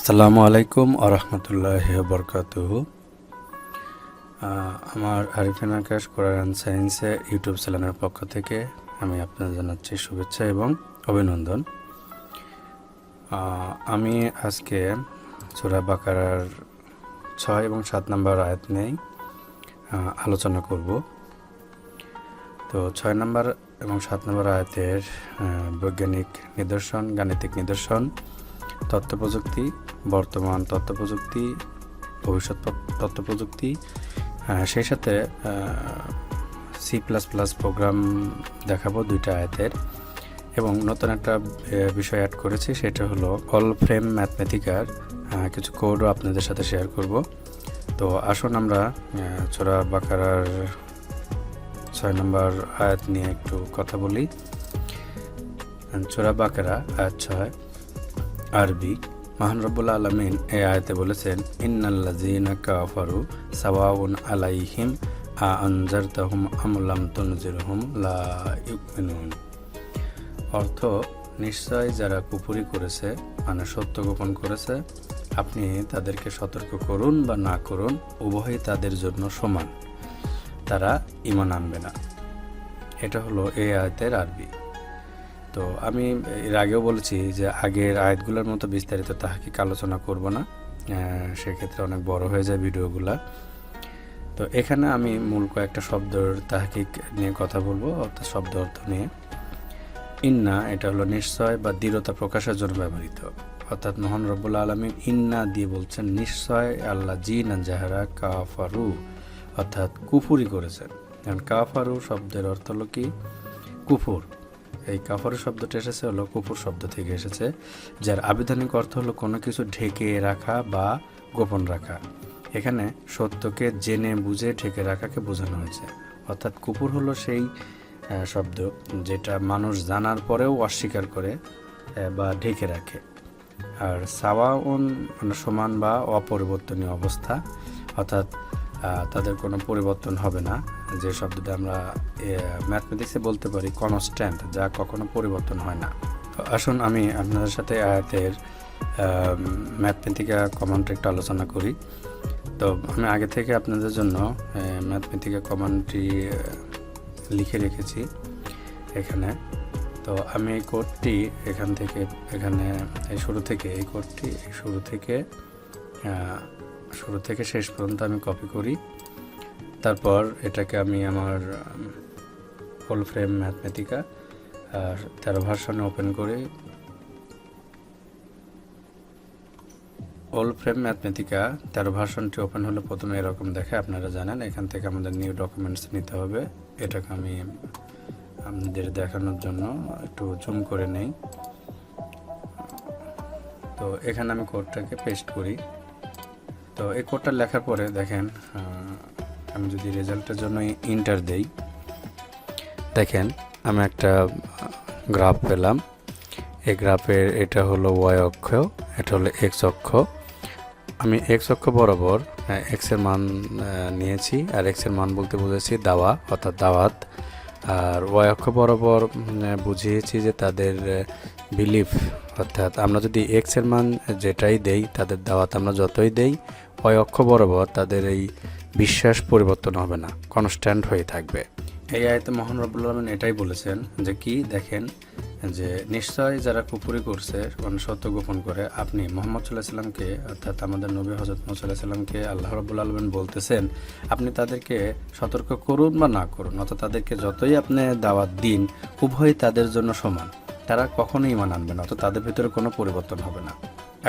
আসসালামু আলাইকুম আরহামতুল্লাহি বরকাতুহু। আমার আরিফিন আকাশ কোরআন সায়েন্সে ইউটিউব চ্যানেলের পক্ষ থেকে আমি আপনাদের জানাচ্ছি শুভেচ্ছা এবং অভিনন্দন। আমি আজকে সূরা বাকারার 6 এবং 7 নম্বর আয়াত নিয়ে আলোচনা করব। তো 6 নম্বর এবং 7 নম্বর আয়াতের বৈজ্ঞানিক নিদর্শন, গাণিতিক নিদর্শন, তথ্য প্রযুক্তি, বর্তমান তথ্য প্রযুক্তি, ভবিষ্যৎ তথ্য প্রযুক্তি, সেই সাথে C++ প্রোগ্রাম দেখাবো দুইটা আয়াতের, এবং নতুন একটা বিষয় অ্যাড করেছি, সেটা হলো ভলফ্রেম ম্যাথমেটিকার কিছু কোডও আপনাদের সাথে শেয়ার করব। তো আসুন আমরা সূরা বাকারার 6 নম্বর আয়াত নিয়ে একটু কথা বলি। সূরা বাকারা আয়াত 6 আরবি। মহান রব্বুল আলামিন এই আয়াতে বলেছেন, ইন্নাল্লাযীনা কাফারু সাওয়াউন আলাইহিম আ আনজারতাহুম আম লাম তুনজিরহুম লা ইউমিনুন। অর্থ, নিশ্চয় যারা কুফরি করেছে, মানে সত্য গোপন করেছে, আপনি তাদেরকে সতর্ক করুন বা না করুন, উভয়ই তাদের জন্য সমান, তারা ঈমান আনবে না। এটা হলো এই আয়াতের আরবি। তো আমি এর আগেও বলেছি যে আগের আয়াতগুলোর মতো বিস্তারিত তাহকিক আলোচনা করব না, সেক্ষেত্রে অনেক বড় হয়ে যায় ভিডিওগুলা। তো এখানে আমি মূল কয়েকটা শব্দের তাহকিক নিয়ে কথা বলবো, অর্থাৎ শব্দ অর্থ নিয়ে। ইন্না, এটা হলো নিশ্চয় বা দৃঢ়তা প্রকাশের জন্য ব্যবহৃত, অর্থাৎ মহান রব্বুল আলামিন ইন্না দিয়ে বলছেন নিশ্চয় আল্লাহ জিনা যাহারা কাফারু, অর্থাৎ কুফুরি করেছেন। কারণ কাফারু শব্দের অর্থ হলো কি? কুফুর। এই কাফারু শব্দটা এসেছে হলো কুফুর শব্দ থেকে এসেছে, যার আবিধানিক অর্থ হলো কোনো কিছু ঢেকে রাখা বা গোপন রাখা। এখানে সত্যকে জেনে বুঝে ঢেকে রাখাকে বোঝানো হয়েছে। অর্থাৎ কুফুর হলো সেই শব্দ যেটা মানুষ জানার পরেও অস্বীকার করে বা ঢেকে রাখে। আর সাওয়াউন মানে সমান বা অপরিবর্তনীয় অবস্থা, অর্থাৎ তাদের কোনো পরিবর্তন হবে না, যে শব্দটা আমরা ম্যাথমেটিক্সে বলতে পারি কনস্ট্যান্ট, যা কখনো পরিবর্তন হয় না। তো আসুন আমি আপনাদের সাথে আয়াতের ম্যাথমেটিকা কমান্ডটা একটু আলোচনা করি। তো আমি আগে থেকে আপনাদের জন্য ম্যাথমেটিকা কমান্ডটি লিখে রেখেছি এখানে। তো আমি এই কোডটি এখানে এই কোডটি শুরু থেকে শেষ পর্যন্ত আমি কপি করি। তারপর এটাকে আমি আমার ভলফ্রেম ম্যাথমেটিকা 13 ভার্সনে ওপেন করি। ভলফ্রেম ম্যাথমেটিকা 13 ভার্সনটি ওপেন হলে প্রথমে এরকম দেখে, আপনারা জানেন। এখান থেকে আমাদের নিউ ডকুমেন্টস নিতে হবে। এটাকে আমি আপনাদের দেখানোর জন্য একটু জুম করে নেই। তো এখানে আমি কোডটাকে পেস্ট করি। তো এই কোডটা লেখার পরে দেখেন, আমি যদি রেজাল্টের জন্য ইন্টার দেই, দেখেন আমি একটা গ্রাফ পেলাম। এই গ্রাফের এটা হলো ওয়াই অক্ষ, এটা হলো এক্স অক্ষ। আমি এক্স অক্ষ বরাবর এক্সের মান নিয়েছি, আর এক্সের মান বলতে বুঝেছি দাওয়া, অর্থাৎ দাওয়াত। আর ওয়াই অক্ষ বরাবর বুঝিয়েছি যে তাদের বিলিফ, অর্থাৎ আমরা যদি এক্সের মান যেটাই দেই, তাদের দাওয়াত আমরা যতই দেই, ওয়াই অক্ষ বরাবর তাদের এই বিশ্বাস পরিবর্তন হবে না, কনস্ট্যান্ট হয়ে থাকবে। এই আয়াতে মহান রব্বুল আলামিন এটাই বলেছেন যে কি দেখেন, যে নিশ্চয় যারা কুফরি করছে, মানে সত্য গোপন করে, আপনি মুহাম্মদ সাল্লাল্লাহু আলাইহি সাল্লামকে, অর্থাৎ আমাদের নবী হযরত মুহাম্মদ সাল্লাল্লাহু আলাইহি সাল্লামকে আল্লাহ রাব্বুল আলামিন বলতেছেন, আপনি তাদেরকে সতর্ক করুন বা না করুন, অর্থাৎ তাদেরকে যতই আপনি দাওয়াত দিন, উভয়ই তাদের জন্য সমান, তারা কখনোই ঈমান আনবে না, অর্থাৎ তাদের ভিতরে কোনো পরিবর্তন হবে না।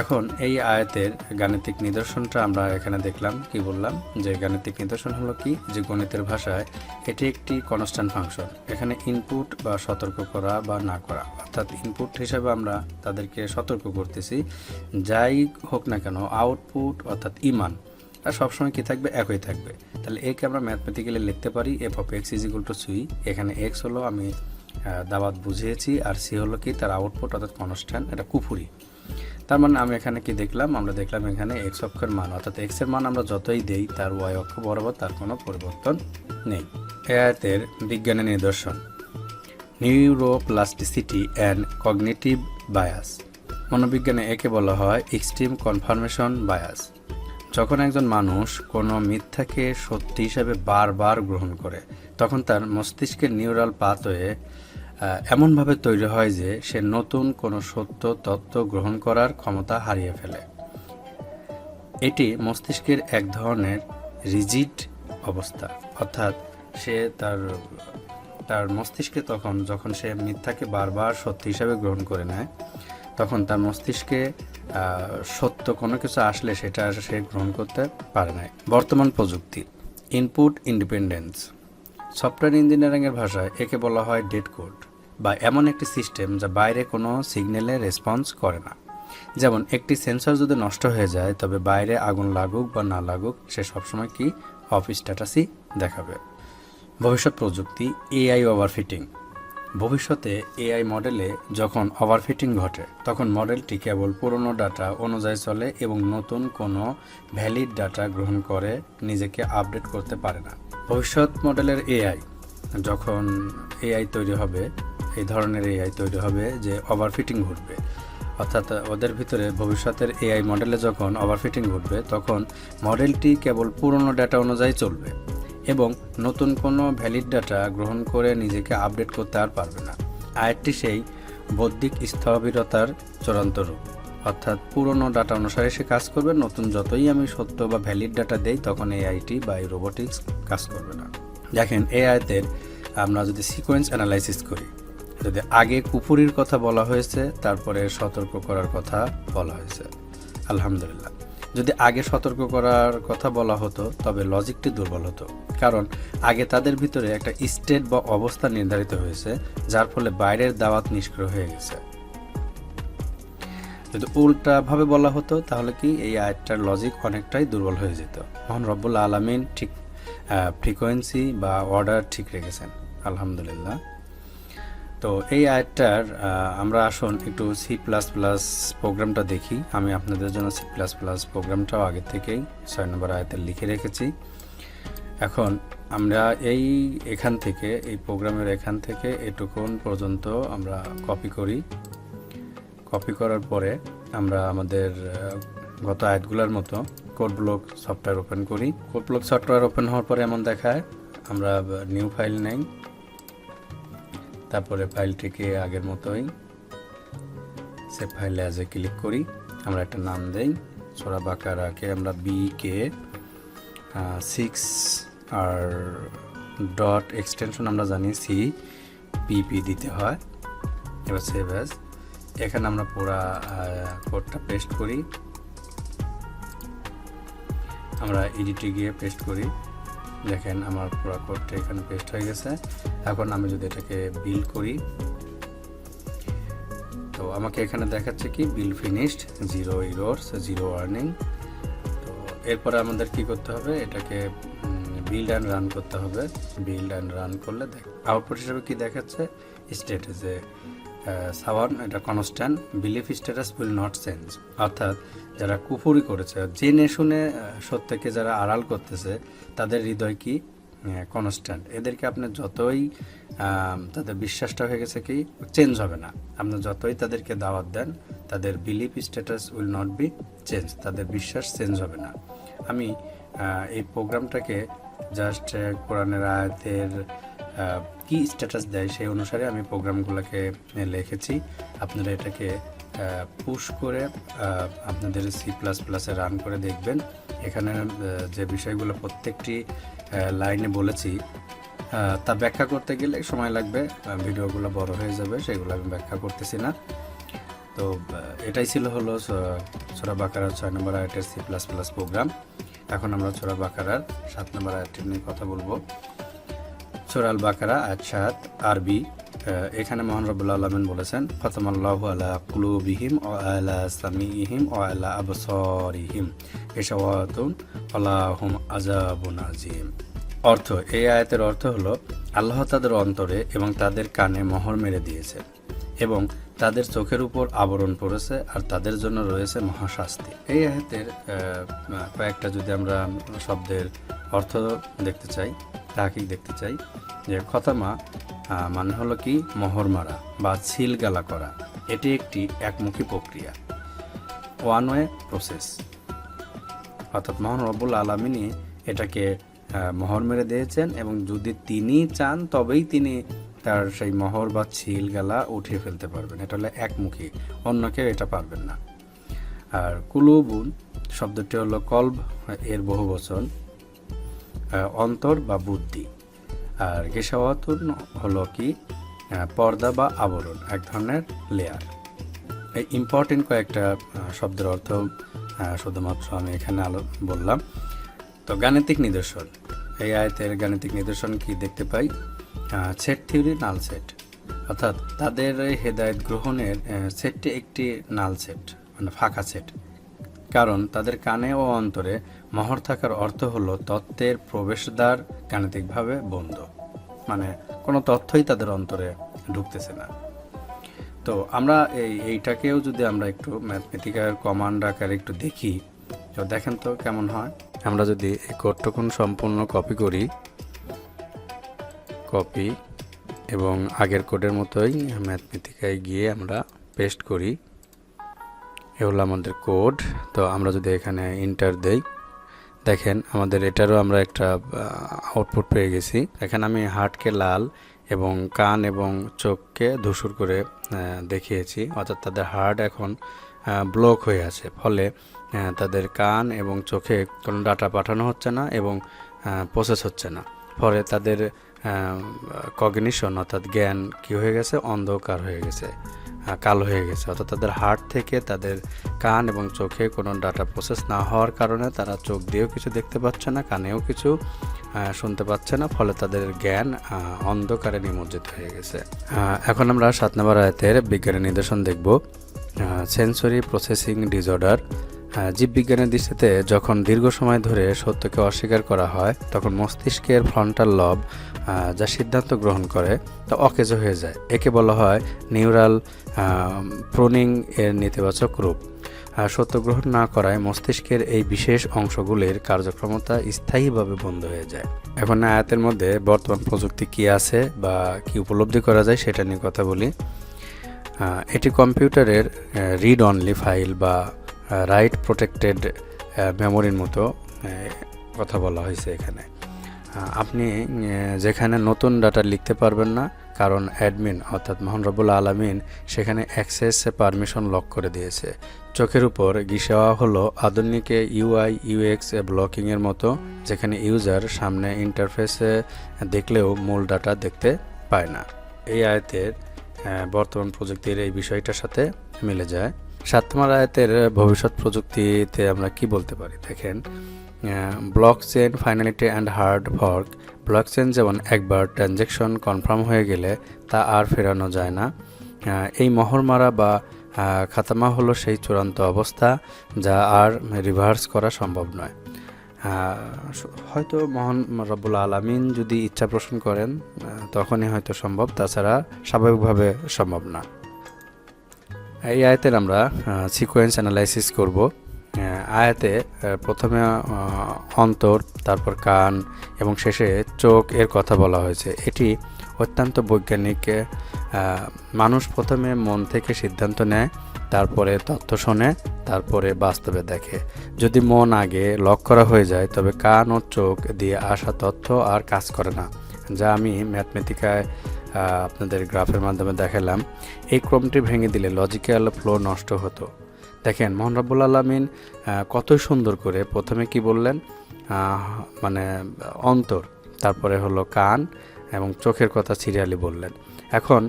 এখন এই আয়াতের গাণিতিক নিদর্শনটা আমরা এখানে দেখলাম। কি বললাম যে গাণিতিক নিদর্শন হলো কি, যে গণিতের ভাষায় এটি একটি কনস্ট্যান্ট ফাংশন। এখানে ইনপুট বা সতর্ক করা বা না করা, অর্থাৎ ইনপুট হিসাবে আমরা তাদেরকে সতর্ক করতেছি, যাই হোক না কেন আউটপুট অর্থাৎ ঈমান আর সবসময় কি থাকবে, একই থাকবে। তাহলে একে আমরা ম্যাথমেটিক্যালি লিখতে পারি F of X is equal to C. এখানে এক্স হলো আমি দাওয়াত বুঝিয়েছি, আর সি হলো কি তার আউটপুট, অর্থাৎ কনস্ট্যান্ট, এটা কুফরি। তার মানে আমি এখানে কি দেখলাম, আমরা দেখলাম এখানে এক্স অক্ষের মান, অর্থাৎ এক্স এর মান আমরা যতই দেই, তার ওয়াই অক্ষ বরাবর তার কোনো পরিবর্তন নেই। এই আয়াতের বিজ্ঞানের নিদর্শন, নিউরোপ্লাস্টিসিটি অ্যান্ড কগনিটিভ বায়াস। মনোবিজ্ঞানে একে বলা হয় এক্সট্রিম কনফার্মেশন বায়াস। যখন একজন মানুষ কোনো মিথ্যাকে সত্যি হিসেবে বারবার গ্রহণ করে, তখন তার মস্তিষ্কের নিউরাল পাথওয়ে এমনভাবে তৈরি হয় যে সে নতুন কোনো সত্য তত্ত্ব গ্রহণ করার ক্ষমতা হারিয়ে ফেলে। এটি মস্তিষ্কের এক ধরনের রিজিড অবস্থা, অর্থাৎ সে তার মস্তিষ্কে যখন সে মিথ্যাকে বারবার সত্যি হিসাবে গ্রহণ করে নেয়, তখন তার মস্তিষ্কে সত্য কোনো কিছু আসলে সেটা সে গ্রহণ করতে পারে না। বর্তমান প্রযুক্তি ইনপুট ইন্ডিপেন্ডেন্স। সফটওয়্যার ইঞ্জিনিয়ারিংয়ের ভাষায় একে বলা হয় ডেড কোড, বা এমন একটি সিস্টেম যা বাইরে কোনো সিগন্যালে রেসপন্স করে না। যেমন একটি সেন্সর যদি নষ্ট হয়ে যায়, তবে বাইরে আগুন লাগুক বা না লাগুক সে সবসময় কি অফ স্ট্যাটাসই দেখাবে। ভবিষ্যৎ প্রযুক্তি এআই ওভারফিটিং। ভবিষ্যতে এআই মডেলে যখন ওভারফিটিং ঘটে, তখন মডেলটি কেবল পুরনো ডাটা অনুযায়ী চলে এবং নতুন কোনো ভ্যালিড ডাটা গ্রহণ করে নিজেকে আপডেট করতে পারে না। ভবিষ্যৎ মডেলের এআই যখন এআই তৈরি হবে, এই ধরনের এআই তৈরি হবে যে ওভারফিটিং ঘটবে, অর্থাৎ ওদের ভিতরে ভবিষ্যতের এআই মডেলে যখন ওভারফিটিং ঘটবে, তখন মডেলটি কেবল পুরনো ডাটা অনুযায়ী চলবে এবং নতুন কোনো ভ্যালিড ডাটা গ্রহণ করে নিজেকে আপডেট করতে আর পারবে না। আরেকটি সেই বৌদ্ধিক স্থবিরতার চূড়ান্ত রূপ, অর্থাৎ পুরনো ডাটা অনুসারে সে কাজ করবে, নতুন যতই আমি সত্য বা ভ্যালিড ডাটা দেই তখন এআইটি বা এই রোবোটিক্স কাজ করবে না। দেখেন এআইতের আমরা যদি সিকোয়েন্স অ্যানালাইসিস করি, যদি আগে কুফুরির কথা বলা হয়েছে, তারপরে সতর্ক করার কথা বলা হয়েছে, আলহামদুলিল্লাহ। যদি আগে সতর্ক করার কথা বলা হতো তবে লজিকটি দুর্বল হতো, কারণ আগে তাদের ভিতরে একটা স্টেট বা অবস্থা নির্ধারিত হয়েছে, যার ফলে বাইরের দাওয়াত নিষ্ক্রিয় হয়ে গেছে। যদি উল্টাভাবে বলা হতো তাহলে কি এই আয়াতটার লজিক অনেকটাই দুর্বল হয়ে যেত। মহান রব্বুল আলামিন ঠিক ফ্রিকোয়েন্সি বা অর্ডার ঠিক রেখেছেন, আলহামদুলিল্লাহ। তো এই আয়াতটার আমরা আসুন একটু C++ প্রোগ্রামটা দেখি। আমি আপনাদের জন্য C++ প্রোগ্রামটাও আগে থেকেই 6 নম্বর আয়াতে লিখে রেখেছি। এখন আমরা এখান থেকে এই প্রোগ্রামের এখান থেকে এটুকুন পর্যন্ত আমরা কপি করি। কপি করার পরে আমরা আমাদের গত আয়াতগুলোর মতো কোড ব্লক সফটওয়্যার ওপেন করি। কোড ব্লক সফটওয়্যার ওপেন হওয়ার পরে এমন দেখায়, আমরা নিউ ফাইল নেই, তারপরে ফাইলটিকে আগের মতোই সেভ ফাইলে অ্যাজে ক্লিক করি। আমরা একটা নাম দেই সূরা বাকারাকে আমরা BK6 আর ডট এক্সটেনশন আমরা জানি CPP দিতে হয়। এবার সেভ অ্যাজ, এখানে আমরা পুরো কোডটা পেস্ট করি। আমরা এডিটে গিয়ে পেস্ট করি, দেখেন আমার পুরো কোডটা এখানে পেস্ট হয়ে গেছে। এখন আমি যদি এটাকে বিল করি, তো আমাকে এখানে দেখাচ্ছে কি বিল ফিনিশড, 0 এরর্স, 0 ওয়ার্নিং। তো এরপরে আমাদের কি করতে হবে, এটাকে বিল্ড অ্যান্ড রান করতে হবে। বিল্ড অ্যান্ড রান করলে আউটপুট হিসেবে কি দেখাচ্ছে, স্টেট যে সাওয়ান, এটা constant, belief status will not change. অর্থাৎ যারা কুফুরি করেছে, জেনে শুনে সত্যকে যারা আড়াল করতেছে, তাদের হৃদয় কি কনস্ট্যান্ট। এদেরকে আপনি যতই তাদের বিশ্বাসটা হয়ে গেছে কি চেঞ্জ হবে না, আপনি যতই তাদেরকে দাওয়াত দেন, তাদের belief status will not be change, তাদের বিশ্বাস চেঞ্জ হবে না। আমি এই প্রোগ্রামটাকে জাস্ট কোরআনের আয়াতের কি স্ট্যাটাস দেয় সেই অনুসারে আমি প্রোগ্রামগুলোকে লিখেছি। আপনারা এটাকে পুশ করে আপনাদের C++-এ রান করে দেখবেন। এখানে যে বিষয়গুলো প্রত্যেকটি লাইনে বলেছি তা ব্যাখ্যা করতে গেলে সময় লাগবে, ভিডিওগুলো বড় হয়ে যাবে, সেগুলো আমি ব্যাখ্যা করতেছি না। তো এটাই হলো সূরা বাকারার 6 নম্বর আয়াতের C++ প্রোগ্রাম। এখন আমরা সূরা বাকারার 7 নম্বর আয়াতটি নিয়ে কথা বলবো। সূরা আল বাকারা আয়াত 7 আরবি। এখানে মহান রব্বুল আলামিন বলেছেন, ফাতামাল্লাহু আলা কুলুবিহিম ওয়া আলা সামিইহিম ওয়া আলা আবসারিহিম গিশাওয়াতুন ওয়ালাহুম আযাবুন আযীম। অর্থ, এই আয়াতের অর্থ হলো আল্লাহ তাদের অন্তরে এবং তাদের কানে মোহর মেরে দিয়েছে এবং তাদের চোখের উপর আবরণ পড়েছে আর তাদের জন্য রয়েছে মহাশাস্তি। এই আয়াতের কয়েকটা যদি আমরা শব্দের অর্থ দেখতে চাই, তাহকিক দেখতে চাই, যে খতামা মানে হলো কি মোহর মারা বা ছিল গালা করা, এটি একটি একমুখী প্রক্রিয়া, ওয়ান ওয়ে প্রসেস, অর্থাৎ মহান রব্বুল আলামিনই এটাকে মোহর মেরে দিয়েছেন এবং যদি তিনি চান তবেই তিনি তার সেই মোহর বা ছিল গালা উঠিয়ে ফেলতে পারবেন। এটা হলো একমুখী, অন্য কেউ এটা পারবেন না। আর কুলুবুন শব্দটি হলো কলব এর বহুবচন, অন্তর বা বুদ্ধি। আর গিশাওয়াতুন হলো কি পর্দা বা আবরণ, এক ধরনের লেয়ার। এই ইম্পর্টেন্ট কয়েকটা শব্দের অর্থ শুধুমাত্র আমি এখানে বললাম। তো গাণিতিক নিদর্শন, এই আয়াতের গাণিতিক নিদর্শন কি দেখতে পাই? সেট থিওরি, নাল সেট, অর্থাৎ তাদের হেদায়েত গ্রহণের সেটটি একটি নাল সেট, মানে ফাঁকা সেট। কারণ তাদের কানে ও অন্তরে মোহর থাকার অর্থ হলো তত্ত্বের প্রবেশদ্বার গাণিতিকভাবে বন্ধ, মানে কোনো তথ্যই তাদের অন্তরে ঢুকতেছে না। তো আমরা এইটাকেও যদি আমরা একটু ম্যাথমেটিক্যাল কমান্ড আকারে একটু দেখি, তো দেখেন তো কেমন হয়। আমরা যদি এই কোডটুকুন সম্পূর্ণ কপি করি, কপি এবং আগের কোডের মতোই ম্যাথমেটিকায় গিয়ে আমরা পেস্ট করি, এ হলো আমাদের কোড। তো আমরা যদি এখানে এন্টার দেই, দেখেন আমাদের এটারও আমরা একটা আউটপুট পেয়ে গেছি। এখানে আমি হার্টকে লাল এবং কান এবং চোখকে ধূসর করে দেখিয়েছি, অর্থাৎ তাদের হার্ট এখন ব্লক হয়ে আছে, ফলে তাদের কান এবং চোখে কোনো ডাটা পাঠানো হচ্ছে না এবং প্রসেস হচ্ছে না, ফলে তাদের কগনিশন অর্থাৎ জ্ঞান কি হয়ে গেছে, অন্ধকার হয়ে গেছে, কালো হয়ে গেছে। অর্থাৎ তাদের হার্ট থেকে তাদের কান এবং চোখে কোনো ডাটা প্রসেস না হওয়ার কারণে তারা চোখ দিয়েও কিছু দেখতে পাচ্ছে না, কানেও কিছু শুনতে পাচ্ছে না, ফলে তাদের জ্ঞান অন্ধকারে নিমজ্জিত হয়ে গেছে। এখন আমরা 7 নম্বর আয়াতের বিজ্ঞানের নিদর্শন দেখব। Sensory processing disorder. জীববিজ্ঞানের দৃষ্টিতে যখন দীর্ঘ সময় ধরে সত্যকে অস্বীকার করা হয়, তখন মস্তিষ্কের ফ্রন্টাল লব যা সিদ্ধান্ত গ্রহণ করে তা অকেজ হয়ে যায়। একে বলা হয় নিউরাল প্রোনিং এর নেতিবাচক রূপ। সত্য গ্রহণ না করায় মস্তিষ্কের এই বিশেষ অংশগুলির কার্যক্ষমতা স্থায়ীভাবে বন্ধ হয়ে যায়। এখন আয়াতের মধ্যে বর্তমান প্রযুক্তি কি আছে বা কি উপলব্ধি করা যায় সেটা নিয়ে কথা বলি। এটি কম্পিউটারের রিড অনলি ফাইল বা রাইট প্রোটেক্টেড মেমোরির মতো কথা বলা হয়েছে এখানে। আপনি যেখানে নতুন ডাটা লিখতে পারবেন না, কারণ অ্যাডমিন অর্থাৎ মহান রব্বুল আলামিন সেখানে অ্যাক্সেস পারমিশন লক করে দিয়েছে। চোখের উপর গিশাওয়া হলো আধুনিক ইউআই ইউএক্স ব্লকিংয়ের মতো, যেখানে ইউজার সামনে ইন্টারফেসে দেখলেও মূল ডাটা দেখতে পায় না। এই আয়াতের বর্তমান প্রযুক্তির এই বিষয়টার সাথে মিলে যায়। 7 নম্বর আয়াতের ভবিষ্যৎ প্রযুক্তিতে আমরা কি বলতে পারি দেখেন। Block chain finality and hard fork. Block chain যেমন একবার ট্রানজ্যাকশন কনফার্ম হয়ে গেলে তা আর ফেরানো যায় না। এই মোহরমারা বা খাতামা হলো সেই চূড়ান্ত অবস্থা যা আর রিভার্স করা সম্ভব নয়। হয়তো মহান রব্বুল আলামিন যদি ইচ্ছা পোষণ করেন তখনই হয়তো সম্ভব, তাছাড়া স্বাভাবিকভাবে সম্ভব না। এই আয়াতের আমরা সিকোয়েন্স অ্যানালাইসিস করব। আয়াতে প্রথমে অন্তর, তারপর কান এবং শেষে চোখ এর কথা বলা হয়েছে। এটি অত্যন্ত বৈজ্ঞানিক। মানুষ প্রথমে মন থেকে সিদ্ধান্ত নেয়, তারপরে তথ্য শোনে, তারপরে বাস্তবে দেখে। যদি মন আগে লক করা হয়ে যায় তবে কান ও চোখ দিয়ে আসা তথ্য আর কাজ করে না, যা আমি ম্যাথমেটিকায় আপনাদের গ্রাফের মাধ্যমে দেখালাম। এই ক্রমটি ভেঙে দিলে লজিক্যাল ফ্লো নষ্ট হতো। দেখেন মহান রব্বুল আলামিন কত সুন্দর করে প্রথমে কি বললেন, মানে অন্তর, তারপরে হলো কান এবং চোখের কথা সিরিয়ালি বললেন। এখন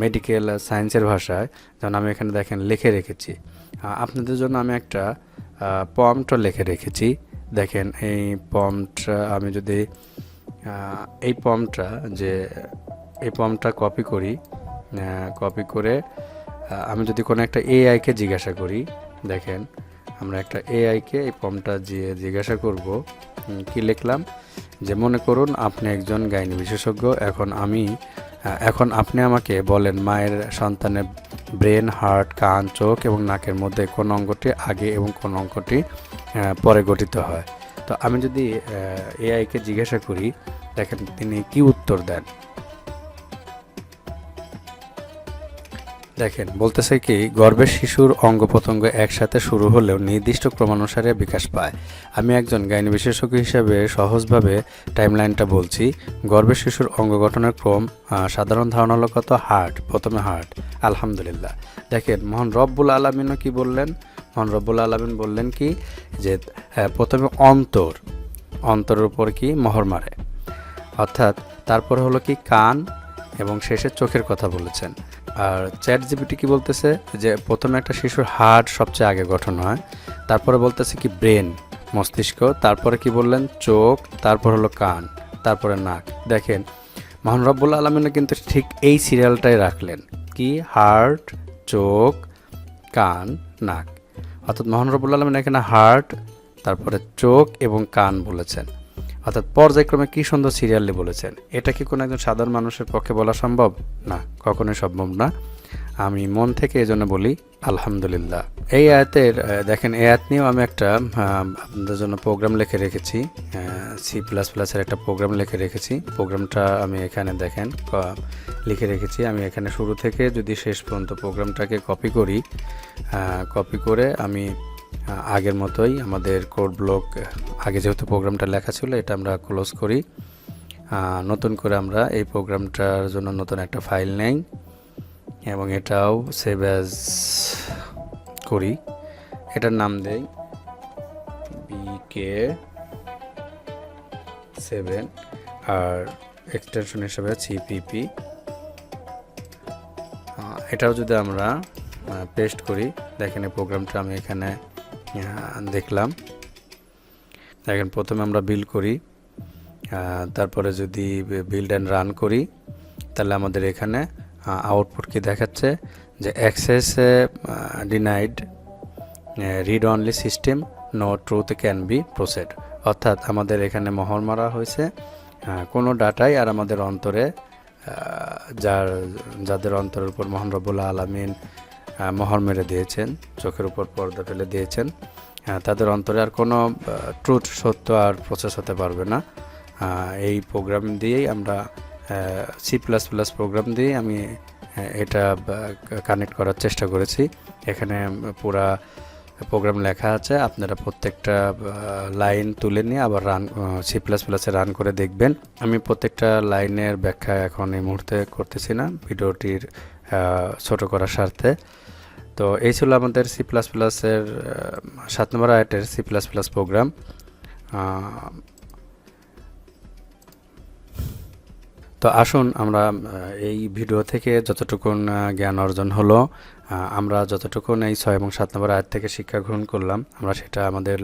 মেডিকেল সায়েন্সের ভাষায় যেমন আমি এখানে দেখেন লিখে রেখেছি, আপনাদের জন্য আমি একটা পম্পটা লিখে রেখেছি। দেখেন এই পম্পটা আমি যদি এই পম্পটা কপি করি, কপি করে আমি যদি কোনো একটা এআইকে জিজ্ঞাসা করি, দেখেন আমরা একটা এআইকে এই পম্পটা জিজ্ঞাসা করব কি লিখলাম, যে মনে করুন আপনি একজন গাইনি বিশেষজ্ঞ, এখন আপনি আমাকে বলেন মায়ের সন্তানের ব্রেন, হার্ট, কান, চোখ এবং নাকের মধ্যে কোন অঙ্গটি আগে এবং কোন অঙ্গটি পরে গঠিত হয়। তো আমি যদি এআইকে জিজ্ঞাসা করি, দেখেন তিনি কি উত্তর দেন। দেখেন বলতেছে কি, গর্ভের শিশুর অঙ্গ প্রত্যঙ্গ একসাথে শুরু হলেও নির্দিষ্ট ক্রমানুসারে বিকাশ পায়। আমি একজন গাইনি বিশেষজ্ঞ হিসেবে সহজভাবে টাইমলাইনটা বলছি। গর্ভের শিশুর অঙ্গ গঠনের ক্রম সাধারণ ধারণা হলো কত, হার্ট, প্রথমে হার্ট। আলহামদুলিল্লাহ। দেখেন মহান রব্বুল আলামিনও কি বললেন, মহান রব্বুল আলামিন বললেন কি যে প্রথমে অন্তরের উপর কি মোহর মারে, অর্থাৎ তারপরে হলো কি কান এবং শেষে চোখের কথা বলেছেন। আর চ্যাট জিপিটি কি বলতেছে যে প্রথমে একটা শিশুর হার্ট সবচেয়ে আগে গঠন হয়, তারপরে বলতেছে কি ব্রেন, মস্তিষ্ক, তারপরে কি বললেন চোখ, তারপর হলো কান, তারপরে নাক। দেখেন মহান রব্বুল আলামিনও কিন্তু ঠিক এই সিরিয়ালটাই রাখলেন, কি হার্ট, চোখ, কান, নাক। অর্থাৎ মহান রব্বুল আলামিন এখানে হার্ট, তারপরে চোখ এবং কান বলেছেন, অর্থাৎ পর্যায়ক্রমে কি সুন্দর সিরিয়ালি বলেছেন। এটা কি কোনো একজন সাধারণ মানুষের পক্ষে বলা সম্ভব? না, কখনোই সম্ভব না। আমি মন থেকে এজন্য বলি আলহামদুলিল্লাহ। এই আয়াতের দেখেন, এই আয়াত নিয়েও আমি একটা আপনাদের জন্য প্রোগ্রাম লিখে রেখেছি, C++-এর একটা প্রোগ্রাম লিখে রেখেছি। প্রোগ্রামটা আমি এখানে দেখেন লিখে রেখেছি। আমি এখানে শুরু থেকে যদি শেষ পর্যন্ত প্রোগ্রামটাকে কপি করে আমি আগের মতোই আমাদের কোড ব্লক, আগে যেহেতু প্রোগ্রামটা লেখা ছিল এটা আমরা ক্লোজ করি, নতুন করে আমরা এই প্রোগ্রামটার জন্য নতুন একটা ফাইল নেই এবং এটাও সেভ অ্যাজ করি। এটার নাম দেই BK7 আর এক্সটেনশন হিসেবে CPP। এটাও যদি আমরা পেস্ট করি, দেখেন এই প্রোগ্রামটা আমি এখানে দেখলাম। দেখেন প্রথমে আমরা বিল্ড করি, তারপরে যদি বিল্ড অ্যান্ড রান করি তাহলে আমাদের এখানে আউটপুট কি দেখাচ্ছে যে access denied, read only system, no truth can be proceed. অর্থাৎ আমাদের এখানে মোহর মারা হয়েছে কোনো ডাটাই, আর আমাদের অন্তরে যাদের অন্তরের উপর মহান রব্বুল আলামিন মোহর মেরে দিয়েছেন, চোখের উপর পর্দা ফেলে দিয়েছেন, তাদের অন্তরে আর কোনো ট্রুথ, সত্য আর প্রসেস হতে পারবে না। এই প্রোগ্রাম দিয়েই আমরা C++ প্রোগ্রাম দিয়ে আমি এটা কানেক্ট করার চেষ্টা করেছি। এখানে পুরা প্রোগ্রাম লেখা আছে, আপনারা প্রত্যেকটা লাইন তুলে নিয়ে আবার C++-এ রান করে দেখবেন। আমি প্রত্যেকটা লাইনের ব্যাখ্যা এখন এই মুহূর্তে করতেছি না, ভিডিওটির ছোট করার স্বার্থে। তো এই ছিল আমাদের C++-এর 7 নম্বর আয়াতের C++ প্রোগ্রাম। তো আসুন আমরা এই ভিডিও থেকে যতটুকুন জ্ঞান অর্জন হলো, আমরা যতটুকুন এই 6 এবং 7 নম্বর আয়াত থেকে শিক্ষা গ্রহণ করলাম, আমরা সেটা আমাদের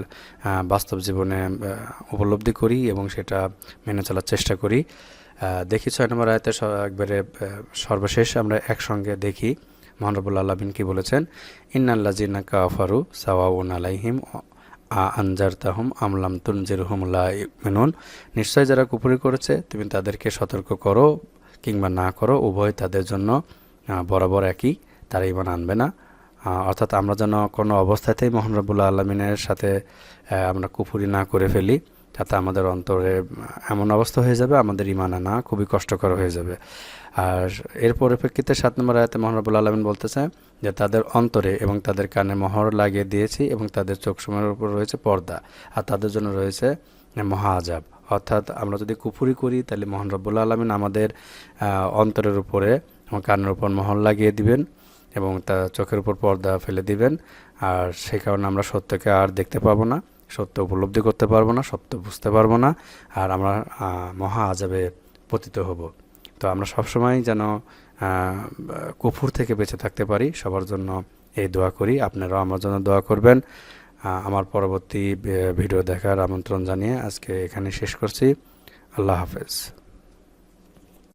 বাস্তব জীবনে উপলব্ধি করি এবং সেটা মেনে চলার চেষ্টা করি। দেখি 6 নম্বর আয়াতের একবারে সর্বশেষ আমরা একসঙ্গে দেখি মহান রব্বুল আলামিন কি বলেছেন। ইন্নাল্লাযিনা কাফারু সাওয়াউন আলাইহিম আনজারতাহুম আম লাম তুনজিরহুম লা ইউমিনুন। নিশ্চয় যারা কুফরি করেছে তুমি তাদেরকে সতর্ক করো কিংবা না করো, উভয় তাদের জন্য বরাবর একই, তারা ঈমান আনবে না। অর্থাৎ আমরা যেন কোনো অবস্থাতেই মহান রব্বুল আলামিনের সাথে আমরা কুফরি না করে ফেলি, তাতে আমাদের অন্তরে এমন অবস্থা হয়ে যাবে আমাদের ঈমান আনা খুবই কষ্টকর হয়ে যাবে। আর এর পরিপ্রেক্ষিতে 7 নম্বর আয়াতে মহান রব্বুল আলামিন বলতেছে যে তাদের অন্তরে এবং তাদের কানে মোহর লাগিয়ে দিয়েছি এবং তাদের চোখসমূহের উপর রয়েছে পর্দা, আর তাদের জন্য রয়েছে মহা আযাব। অর্থাৎ আমরা যদি কুফরি করি তাহলে মহান রব্বুল আলামিন আমাদের অন্তরের উপরে এবং কানের উপর মোহর লাগিয়ে দিবেন এবং তা চোখের উপর পর্দা ফেলে দিবেন, আর সেই কারণে আমরা সত্যকে আর দেখতে পাবো না, সত্য উপলব্ধি করতে পারবো না, সত্য বুঝতে পারবো না, আর আমরা মহা আযাবে পতিত হব। তো আমরা সবসময় যেন কুফর থেকে বেঁচে থাকতে পারি, সবার জন্য এই দোয়া করি। আপনারাও আমার জন্য দোয়া করবেন। আমার পরবর্তী ভিডিও দেখার আমন্ত্রণ জানিয়ে আজকে এখানে শেষ করছি। আল্লাহ হাফেজ।